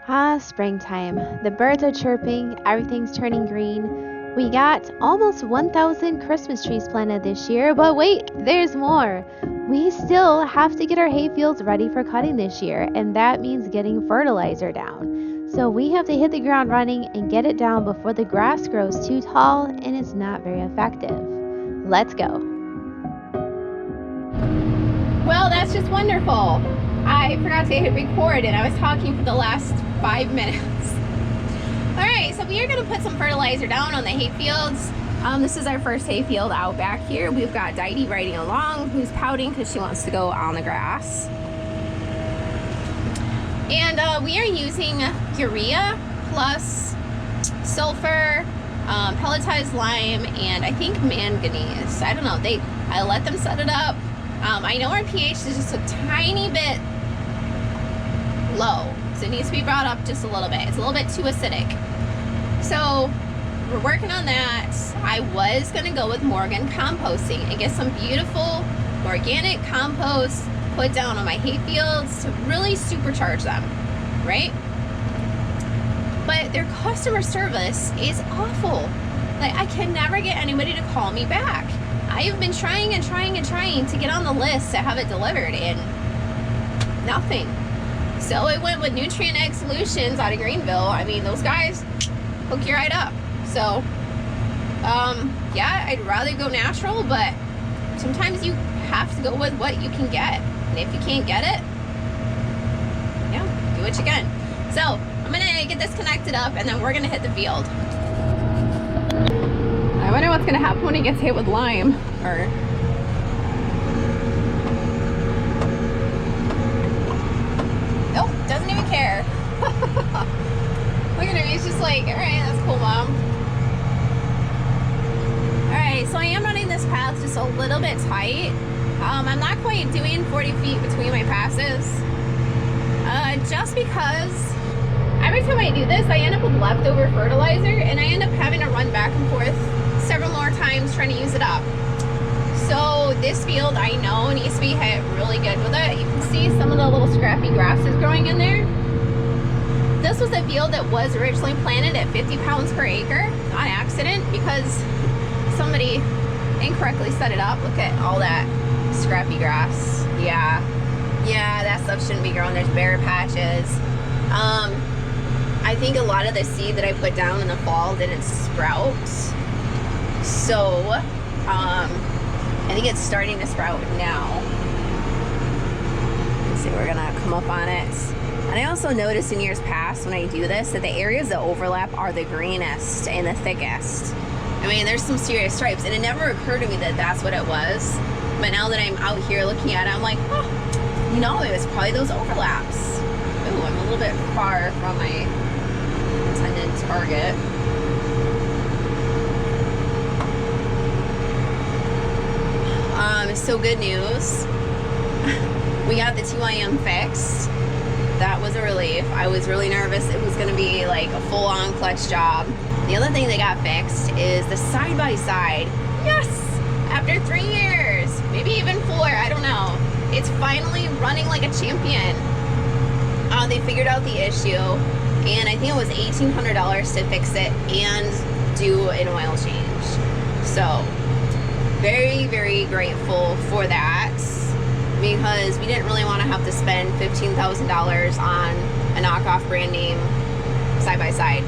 Springtime. The birds are chirping, everything's turning green. We got almost 1,000 Christmas trees planted this year, but wait, there's more. We still have to get our hay fields ready for cutting this year, and that means getting fertilizer down. So we have to hit the ground running and get it down before the grass grows too tall and is not very effective. Let's go. Well, that's just wonderful. I forgot to hit record and I was talking for the last 5 minutes. All right, so we are gonna put some fertilizer down on the hay fields. This is our first hay field out back here. We've got Didi riding along, who's pouting because she wants to go on the grass. And we are using urea plus sulfur, pelletized lime, and I think manganese. I don't know, I let them set it up. I know our pH is just a tiny bit low, so it needs to be brought up just a little bit. It's a little bit too acidic. So we're working on that. I was gonna go with Morgan composting and get some beautiful organic compost put down on my hay fields to really supercharge them, right? But their customer service is awful. Like, I can never get anybody to call me back. I have been trying and trying and trying to get on the list to have it delivered, and nothing. So I went with Nutrient Egg Solutions out of Greenville. I mean, those guys hook you right up. So, yeah, I'd rather go natural, but sometimes you have to go with what you can get. And if you can't get it, yeah, do what you can. So I'm gonna get this connected up and then we're gonna hit the field. I wonder what's gonna happen when it gets hit with lime. Or nope, doesn't even care. Look at him, he's just like, all right, that's cool, Mom. All right, so I am running this path just a little bit tight. I'm not quite doing 40 feet between my passes, just because every time I do this, I end up with leftover fertilizer, and I end up having to run back and forth several more times trying to use it up. So this field, I know, needs to be hit really good with it. You can see some of the little scrappy grasses growing in there. This was a field that was originally planted at 50 pounds per acre on accident because somebody incorrectly set it up. Look at all that scrappy grass. Yeah, that stuff shouldn't be growing. There's bare patches. I think a lot of the seed that I put down in the fall didn't sprout. So, I think it's starting to sprout now. Let's see, we're gonna come up on it. And I also noticed in years past when I do this that the areas that overlap are the greenest and the thickest. I mean, there's some serious stripes, and it never occurred to me that that's what it was. But now that I'm out here looking at it, I'm like, oh, you know, it was probably those overlaps. Ooh, I'm a little bit far from my intended target. So good news. We got the TYM fixed. That was a relief. I was really nervous it was gonna be like a full-on clutch job. The other thing that got fixed is the side-by-side. Yes! After 3 years, maybe even 4, I don't know. It's finally running like a champion. They figured out the issue, and I think it was $1,800 to fix it and do an oil change. So, very, very grateful for that, because we didn't really want to have to spend $15,000 on a knockoff brand name side-by-side.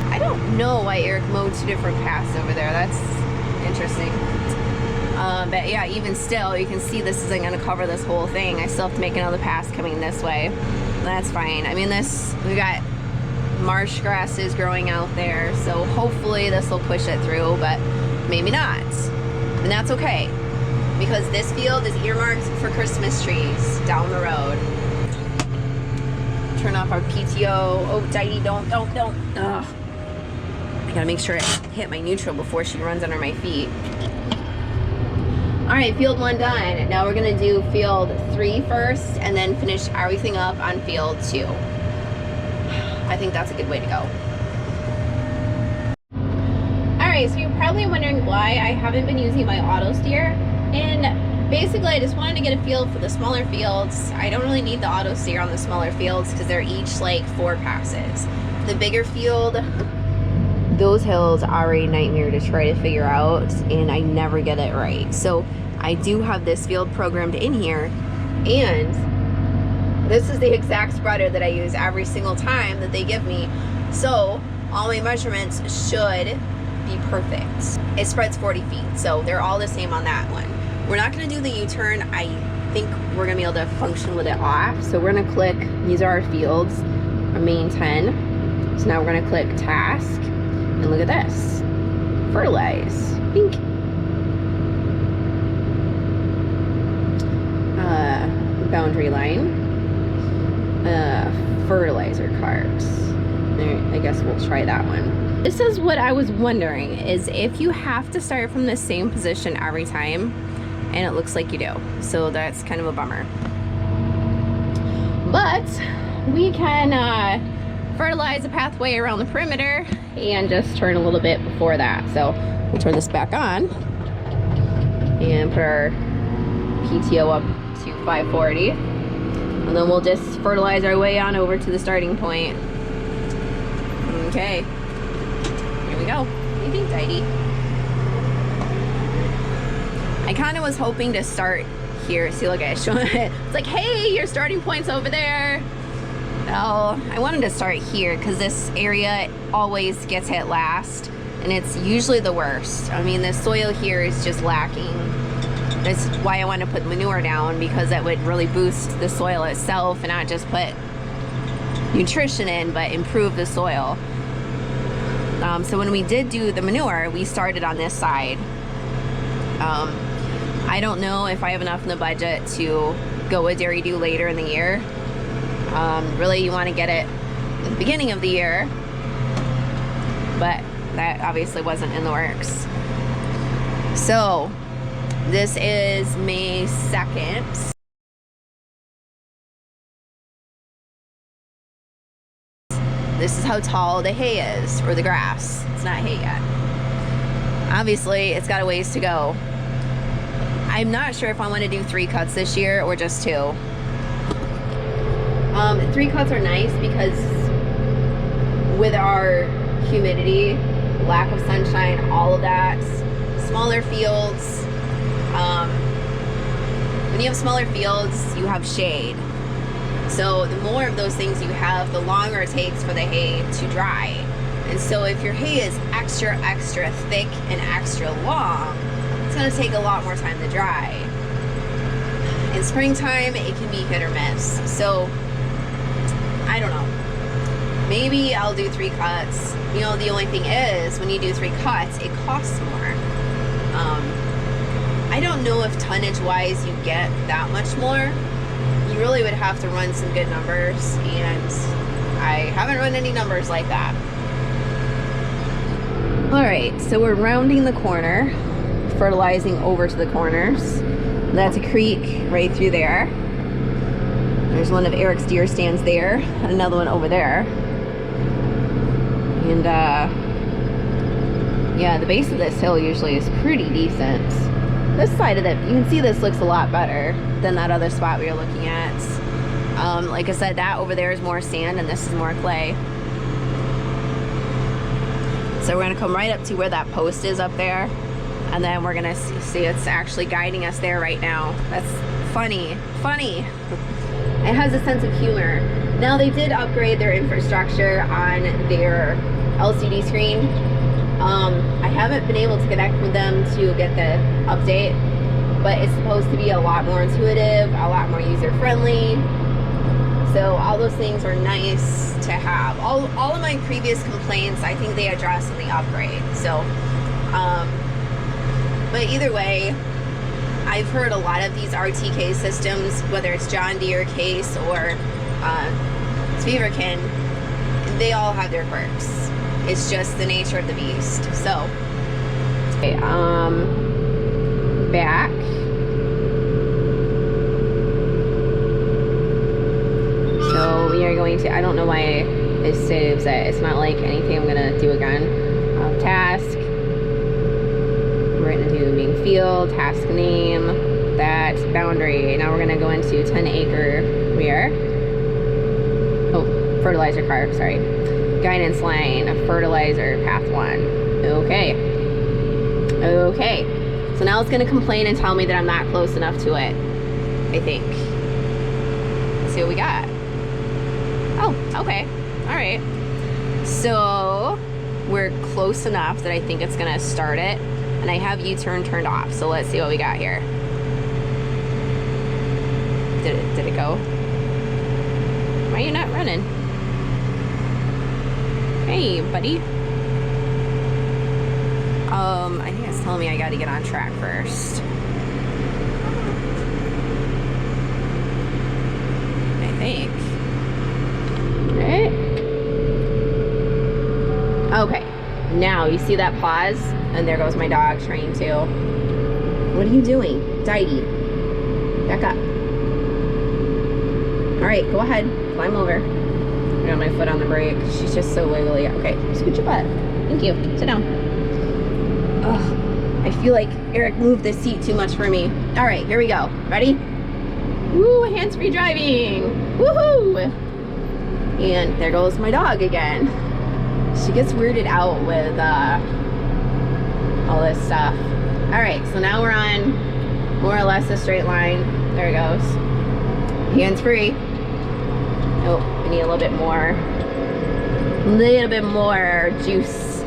I don't know why Eric mowed 2 different paths over there. That's interesting. But yeah, even still, you can see this isn't going to cover this whole thing. I still have to make another pass coming this way. That's fine. I mean, we got marsh grasses growing out there, so hopefully this will push it through, but maybe not. And that's okay, because this field is earmarked for Christmas trees down the road. Turn off our PTO. Oh, Didi, don't. Ugh. I gotta make sure I hit my neutral before she runs under my feet. All right, field 1 done. Now we're gonna do field 3 first and then finish everything up on field 2. I think that's a good way to go. All right, so you're probably wondering why I haven't been using my auto steer. And basically I just wanted to get a feel for the smaller fields. I don't really need the auto steer on the smaller fields because they're each like 4 passes. The bigger field, those hills are a nightmare to try to figure out, and I never get it right. So I do have this field programmed in here, and this is the exact spreader that I use every single time that they give me. So all my measurements should be perfect. It spreads 40 feet, so they're all the same on that one. We're not gonna do the U-turn. I think we're gonna be able to function with it off. So we're gonna click, these are our fields, our main 10. So now we're gonna click task, and look at this, fertilize, pink. Boundary line, fertilizer carts. I guess we'll try that one. This is what I was wondering, is if you have to start from the same position every time, and it looks like you do. So that's kind of a bummer. But we can fertilize a pathway around the perimeter and just turn a little bit before that. So we'll turn this back on and put our PTO up to 540, and then we'll just fertilize our way on over to the starting point. Okay, here we go. You think, tidy? I kind of was hoping to start here. See, look, I show it. It's like, hey, your starting point's over there. No, I wanted to start here because this area always gets hit last, and it's usually the worst. I mean, the soil here is just lacking. That's why I want to put manure down, because that would really boost the soil itself and not just put nutrition in, but improve the soil. So when we did do the manure, we started on this side. I don't know if I have enough in the budget to go with dairy dew later in the year. Really, you want to get it at the beginning of the year, but that obviously wasn't in the works. So this is May 2nd. This is how tall the hay is, or the grass. It's not hay yet. Obviously, it's got a ways to go. I'm not sure if I want to do 3 cuts this year or just 2. 3 cuts are nice because with our humidity, lack of sunshine, all of that, smaller fields, when you have smaller fields, you have shade. So the more of those things you have, the longer it takes for the hay to dry. And so if your hay is extra thick and extra long, it's gonna take a lot more time to dry. In springtime, it can be hit or miss. So, I don't know. Maybe I'll do 3 cuts. You know, the only thing is, when you do 3 cuts, it costs more. I don't know if tonnage-wise you get that much more. You really would have to run some good numbers, and I haven't run any numbers like that. All right, so we're rounding the corner, fertilizing over to the corners. That's a creek right through there. There's one of Eric's deer stands there, another one over there. And yeah, the base of this hill usually is pretty decent. This side of it, you can see this looks a lot better than that other spot we were looking at. Like I said, that over there is more sand and this is more clay. So we're gonna come right up to where that post is up there, and then we're gonna see it's actually guiding us there right now. That's funny. It has a sense of humor. Now, they did upgrade their infrastructure on their LCD screen. I haven't been able to connect with them to get the update, but it's supposed to be a lot more intuitive, a lot more user-friendly. So all those things are nice to have. All of my previous complaints, I think they address in the upgrade. So, but either way, I've heard a lot of these RTK systems, whether it's John Deere, Case, or Sveaverken, they all have their quirks. It's just the nature of the beast. So, okay, back. So we are going to, I don't know why it saves it. It's not like anything I'm gonna do again. Task. We're gonna do main field, task name. that boundary. Now we're gonna go into 10 acre where? Oh, fertilizer cart, sorry. Guidance line, fertilizer, path 1. Okay. Okay. So now it's gonna complain and tell me that I'm not close enough to it, I think. Let's see what we got. Oh, okay. All right. So we're close enough that I think it's gonna start it. And I have U-turn turned off. So let's see what we got here. Did it go? Why are you not running? Hey, buddy. I think it's telling me I gotta get on track first. I think. Okay. Now you see that pause? And there goes my dog trying to. What are you doing? Didy. Back up. Alright, go ahead. Climb over. I got my foot on the brake. She's just so wiggly. Okay, scoot your butt. Thank you. Sit down. Ugh. I feel like Eric moved the seat too much for me. Alright, here we go. Ready? Woo, hands-free driving. Woohoo! And there goes my dog again. She gets weirded out with all this stuff. All right, so now we're on more or less a straight line. There it goes. Hands free. Oh, I need a little bit more juice.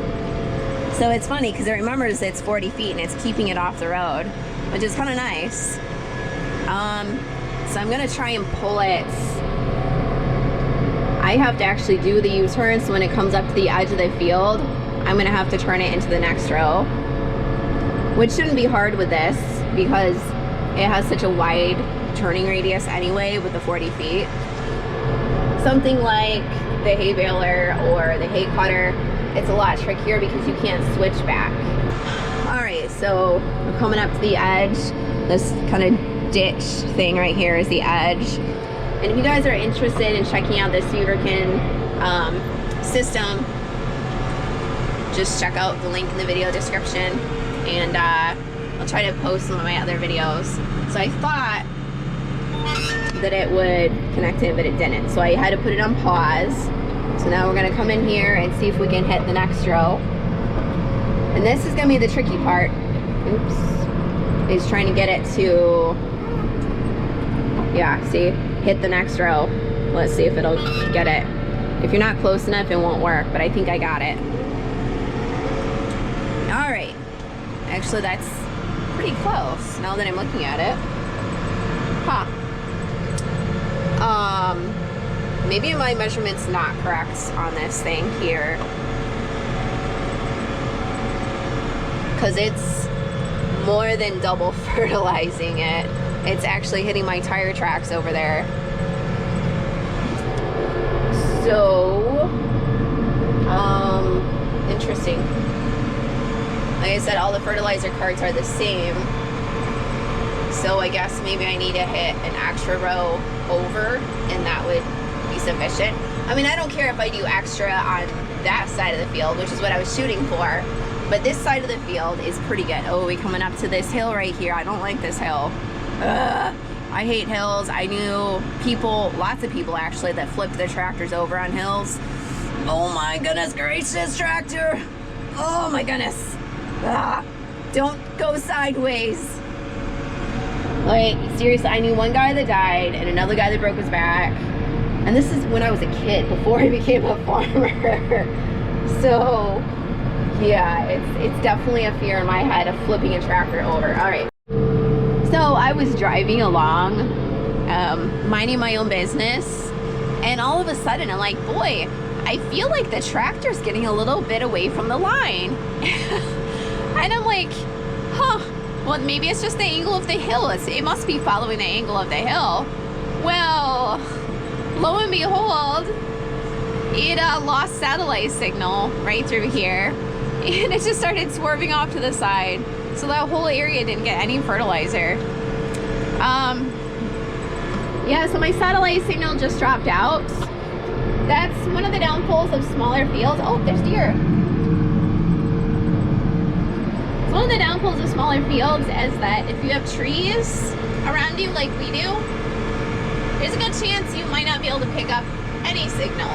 So it's funny because it remembers it's 40 feet and it's keeping it off the road, which is kind of nice. So I'm gonna try and pull it. I have to actually do the U-turn, so when it comes up to the edge of the field, I'm gonna have to turn it into the next row, which shouldn't be hard with this because it has such a wide turning radius anyway with the 40 feet. Something like the hay baler or the hay cutter, it's a lot trickier because you can't switch back. All right, so we're coming up to the edge. This kind of ditch thing right here is the edge. And if you guys are interested in checking out this Sveaverken system, just check out the link in the video description, and I'll try to post some of my other videos. So I thought that it would connect in, but it didn't. So I had to put it on pause. So now we're gonna come in here and see if we can hit the next row. And this is gonna be the tricky part. Oops. Is trying to get it to, yeah, see? Hit the next row. Let's see if it'll get it. If you're not close enough, it won't work, but I think I got it. All right. Actually, that's pretty close now that I'm looking at it. Huh. Maybe my measurement's not correct on this thing here. Because it's more than double fertilizing it. It's actually hitting my tire tracks over there. So, interesting. Like I said, all the fertilizer carts are the same. So I guess maybe I need to hit an extra row over and that would be sufficient. I mean, I don't care if I do extra on that side of the field, which is what I was shooting for. But this side of the field is pretty good. Oh, we coming up to this hill right here. I don't like this hill. I hate hills. I knew people, lots of people actually, that flipped their tractors over on hills. Oh my goodness gracious, tractor. Oh my goodness. Don't go sideways. Like, seriously, I knew one guy that died and another guy that broke his back. And this is when I was a kid, before I became a farmer. So, yeah, it's definitely a fear in my head of flipping a tractor over. All right. So I was driving along, minding my own business, and all of a sudden I'm like, boy, I feel like the tractor's getting a little bit away from the line. And I'm like, huh, well, maybe it's just the angle of the hill. It must be following the angle of the hill. Well, lo and behold, it lost satellite signal right through here, and it just started swerving off to the side. So that whole area didn't get any fertilizer. Yeah, so my satellite signal just dropped out. That's one of the downfalls of smaller fields. Oh, there's deer. It's one of the downfalls of smaller fields is that if you have trees around you like we do, there's a good chance you might not be able to pick up any signal.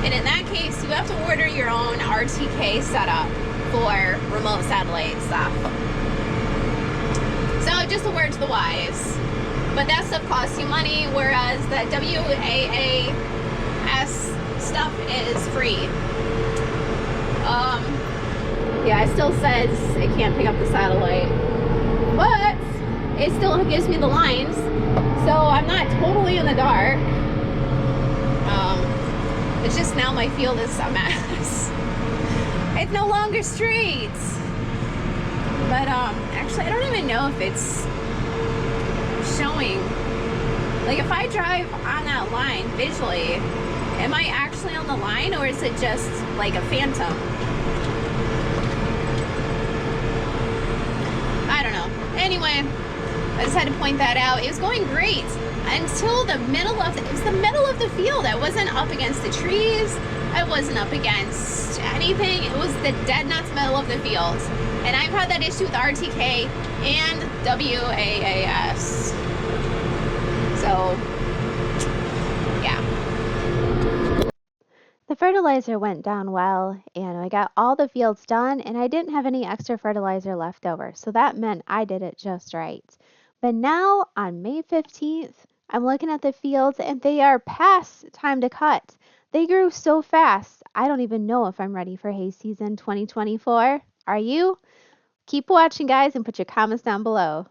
And in that case, you have to order your own RTK setup for remote satellite stuff. So just a word to the wise. But that stuff costs you money, whereas the WAAS stuff is free. Yeah, it still says it can't pick up the satellite, but it still gives me the lines, so I'm not totally in the dark. It's just now my field is a mess. It's no longer streets. But actually, I don't even know if it's showing. Like, if I drive on that line visually, am I actually on the line, or is it just like a phantom? I don't know. Anyway, I just had to point that out. It was going great until the middle of it was the middle of the field. I wasn't up against the trees. I wasn't up against anything. It was the dead nuts middle of the field. And I've had that issue with RTK and WAAS. So, yeah. The fertilizer went down well, and I got all the fields done, and I didn't have any extra fertilizer left over, so that meant I did it just right. But now, on May 15th, I'm looking at the fields, and they are past time to cut. They grew so fast, I don't even know if I'm ready for hay season 2024. Are you? Keep watching, guys, and put your comments down below.